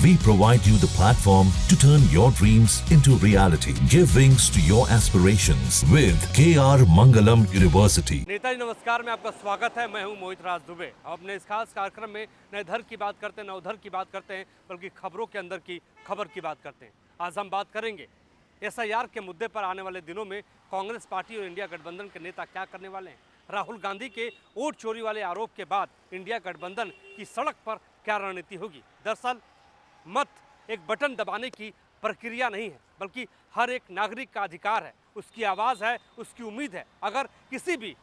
We provide you the platform to turn your dreams into reality. Give wings to your aspirations with KR Mangalam University. Netaji नमस्कार में आपका स्वागत है। मैं हूं मोहित राज दुबे। अपने इस खास कार्यक्रम में न इधर की बात करते हैं न उधर की बात करते हैं, बल्कि खबरों के अंदर की खबर की बात करते हैं। आज हम बात करेंगे SIR के मुद्दे पर आने वाले दिनों में कांग्रेस पार्टी और इंडिया गठबंधन के नेता क्या करने वाले हैं। राहुल गांधी के वोट चोरी वाले आरोप के बाद इंडिया गठबंधन की सड़क पर क्या रणनीति होगी। दरअसल मत एक बटन दबाने की प्रक्रिया नहीं है, बल्कि हर एक नागरिक का अधिकार है, उसकी आवाज़ है, उसकी उम्मीद है। अगर किसी भी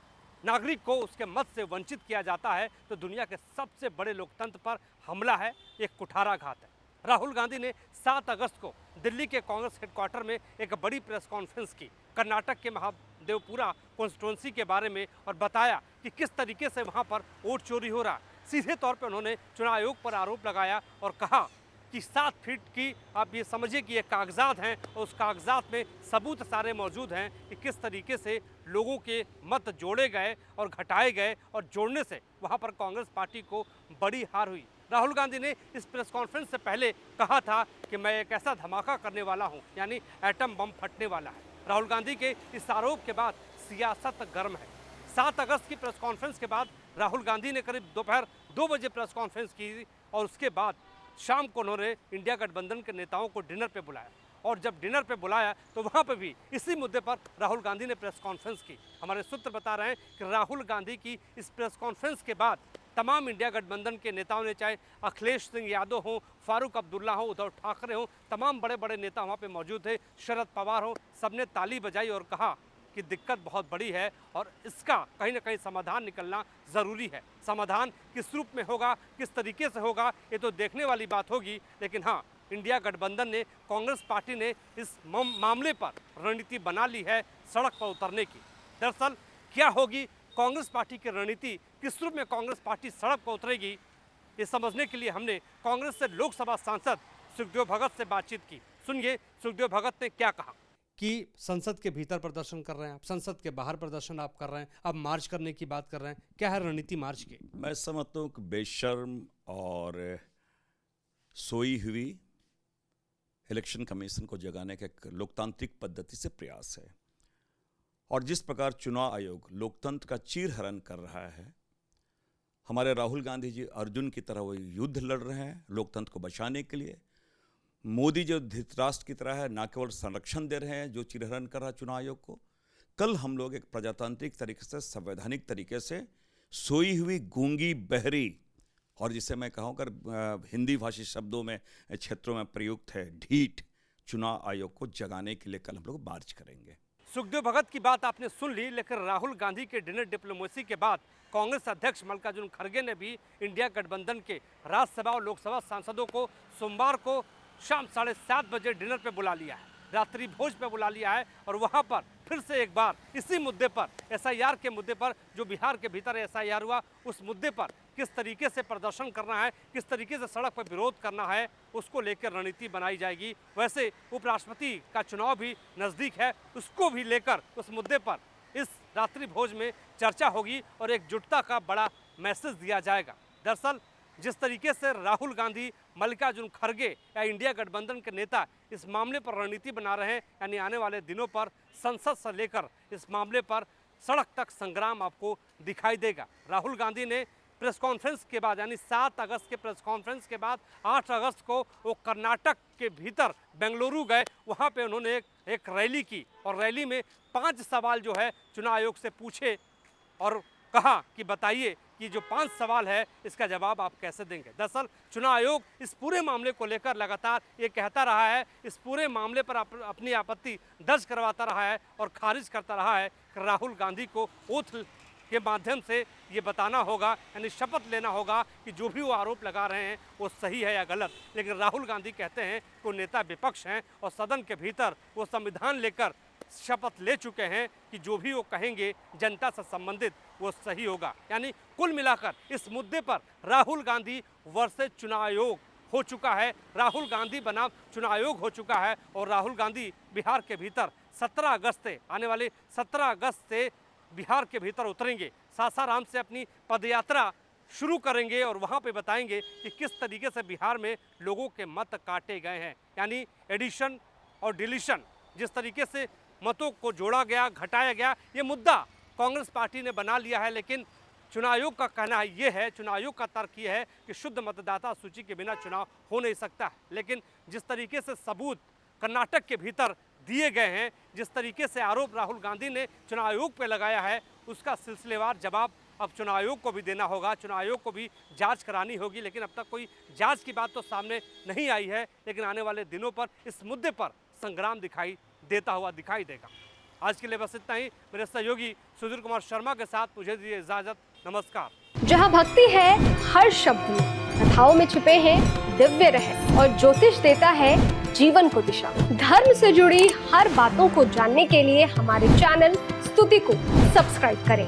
नागरिक को उसके मत से वंचित किया जाता है तो दुनिया के सबसे बड़े लोकतंत्र पर हमला है, एक कुठाराघात है। राहुल गांधी ने 7 अगस्त को दिल्ली के कांग्रेस हेडक्वार्टर में एक बड़ी प्रेस कॉन्फ्रेंस की कर्नाटक के महादेवपुरा कॉन्स्टिट्यूंसी के बारे में और बताया कि किस तरीके से वहां पर वोट चोरी हो रहा है। सीधे तौर पर उन्होंने चुनाव आयोग पर आरोप लगाया और कहा कि 7 फीट की आप ये समझिए कि ये कागजात हैं और उस कागजात में सबूत सारे मौजूद हैं कि किस तरीके से लोगों के मत जोड़े गए और घटाए गए और जोड़ने से वहाँ पर कांग्रेस पार्टी को बड़ी हार हुई। राहुल गांधी ने इस प्रेस कॉन्फ्रेंस से पहले कहा था कि मैं एक ऐसा धमाका करने वाला हूँ, यानी एटम बम फटने वाला है। राहुल गांधी के इस आरोप के बाद सियासत गर्म है। 7 अगस्त की प्रेस कॉन्फ्रेंस के बाद राहुल गांधी ने करीब दोपहर 2 बजे प्रेस कॉन्फ्रेंस की और उसके बाद शाम को उन्होंने इंडिया गठबंधन के नेताओं को डिनर पे बुलाया और जब डिनर पे बुलाया तो वहाँ पे भी इसी मुद्दे पर राहुल गांधी ने प्रेस कॉन्फ्रेंस की। हमारे सूत्र बता रहे हैं कि राहुल गांधी की इस प्रेस कॉन्फ्रेंस के बाद तमाम इंडिया गठबंधन के नेताओं ने, चाहे अखिलेश सिंह यादव हो, फारूक अब्दुल्ला हो, उद्धव ठाकरे हो, तमाम बड़े बड़े नेता वहाँ पे मौजूद थे, शरद पवार हो, सबने ताली बजाई और कहा कि दिक्कत बहुत बड़ी है और इसका कहीं ना कहीं समाधान निकलना ज़रूरी है। समाधान किस रूप में होगा, किस तरीके से होगा, ये तो देखने वाली बात होगी। लेकिन हाँ, इंडिया गठबंधन ने, कांग्रेस पार्टी ने इस मामले पर रणनीति बना ली है सड़क पर उतरने की। दरअसल क्या होगी कांग्रेस पार्टी की रणनीति, किस रूप में कांग्रेस पार्टी सड़क पर उतरेगी, ये समझने के लिए हमने कांग्रेस से लोकसभा सांसद सुखदेव भगत से बातचीत की। सुनिए सुखदेव भगत ने क्या कहा। कि संसद के भीतर प्रदर्शन कर रहे हैं आप, संसद के बाहर प्रदर्शन आप कर रहे हैं, अब मार्च करने की बात कर रहे हैं, क्या है रणनीति मार्च की? मैं समझता हूँ कि बेशर्म और सोई हुई इलेक्शन कमीशन को जगाने का एक लोकतांत्रिक पद्धति से प्रयास है। और जिस प्रकार चुनाव आयोग लोकतंत्र का चीरहरण कर रहा है, हमारे राहुल गांधी जी अर्जुन की तरह वो युद्ध लड़ रहे हैं लोकतंत्र को बचाने के लिए। मोदी जो धृतराष्ट्र की तरह है, ना केवल संरक्षण दे रहे हैं जो चिरहरण कर रहा है चुनाव आयोग को, कल हम लोग एक प्रजातांत्रिक तरीके से, संवैधानिक तरीके से सोई हुई गूंगी बहरी, और जिसे मैं कहूँगा हिंदी भाषी शब्दों में क्षेत्रों में प्रयुक्त है, ढीठ चुनाव आयोग को जगाने के लिए कल हम लोग मार्च करेंगे। सुखदेव भगत की बात आपने सुन ली, लेकिन राहुल गांधी के डिनर डिप्लोमेसी के बाद कांग्रेस अध्यक्ष मल्लिकार्जुन खड़गे ने भी इंडिया गठबंधन के राज्यसभा और लोकसभा सांसदों को सोमवार को शाम 7:30 बजे डिनर पे बुला लिया है, रात्रि भोज पे बुला लिया है और वहाँ पर फिर से एक बार इसी मुद्दे पर, SIR के मुद्दे पर, जो बिहार के भीतर SIR हुआ, उस मुद्दे पर किस तरीके से प्रदर्शन करना है, किस तरीके से सड़क पर विरोध करना है, उसको लेकर रणनीति बनाई जाएगी। वैसे उपराष्ट्रपति का चुनाव भी नज़दीक है, उसको भी लेकर उस मुद्दे पर इस रात्रि भोज में चर्चा होगी और एकजुटता का बड़ा मैसेज दिया जाएगा। दरअसल जिस तरीके से राहुल गांधी, मल्लिकार्जुन खड़गे या इंडिया गठबंधन के नेता इस मामले पर रणनीति बना रहे हैं, यानी आने वाले दिनों पर संसद से लेकर इस मामले पर सड़क तक संग्राम आपको दिखाई देगा। राहुल गांधी ने प्रेस कॉन्फ्रेंस के बाद, यानी 7 अगस्त के प्रेस कॉन्फ्रेंस के बाद 8 अगस्त को वो कर्नाटक के भीतर बेंगलुरु गए, वहाँ पे उन्होंने एक रैली की और रैली में 5 सवाल जो है चुनाव आयोग से पूछे और कहा कि बताइए कि जो 5 सवाल है इसका जवाब आप कैसे देंगे। दरअसल चुनाव आयोग इस पूरे मामले को लेकर लगातार ये कहता रहा है, इस पूरे मामले पर अपनी आपत्ति दर्ज करवाता रहा है और खारिज करता रहा है कि राहुल गांधी को ओथ के माध्यम से ये बताना होगा, यानी शपथ लेना होगा कि जो भी वो आरोप लगा रहे हैं वो सही है या गलत। लेकिन राहुल गांधी कहते हैं कि वो नेता विपक्ष हैं और सदन के भीतर वो संविधान लेकर शपथ ले चुके हैं कि जो भी वो कहेंगे जनता से संबंधित वो सही होगा। यानी कुल मिलाकर इस मुद्दे पर राहुल गांधी वर्सेस चुनाव आयोग हो चुका है, राहुल गांधी बनाम चुनाव आयोग हो चुका है और राहुल गांधी बिहार के भीतर 17 अगस्त से, आने वाले 17 अगस्त से बिहार के भीतर उतरेंगे। सासाराम से अपनी पदयात्रा शुरू करेंगे और वहाँ पे बताएंगे कि किस तरीके से बिहार में लोगों के मत काटे गए हैं, यानी एडिशन और डिलीशन, जिस तरीके से मतों को जोड़ा गया, घटाया गया, ये मुद्दा कांग्रेस पार्टी ने बना लिया है। लेकिन चुनाव आयोग का कहना ये है, चुनाव आयोग का तर्क ये है कि शुद्ध मतदाता सूची के बिना चुनाव हो नहीं सकता। लेकिन जिस तरीके से सबूत कर्नाटक के भीतर दिए गए हैं, जिस तरीके से आरोप राहुल गांधी ने चुनाव आयोग पर लगाया है, उसका सिलसिलेवार जवाब अब चुनाव आयोग को भी देना होगा, चुनाव आयोग को भी जांच करानी होगी। लेकिन अब तक कोई जांच की बात तो सामने नहीं आई है। लेकिन आने वाले दिनों पर इस मुद्दे पर संग्राम दिखाई देता हुआ दिखाई देगा। आज के लिए बस इतना ही। मेरे सहयोगी सुधीर कुमार शर्मा के साथ मुझे दीजिए इजाजत। नमस्कार। जहाँ भक्ति है हर शब्द में, कथाओं में छुपे हैं दिव्य रहस्य और ज्योतिष देता है जीवन को दिशा। धर्म से जुड़ी हर बातों को जानने के लिए हमारे चैनल स्तुति को सब्सक्राइब करें।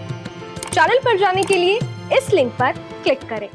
चैनल पर जाने के लिए इस लिंक पर क्लिक करें।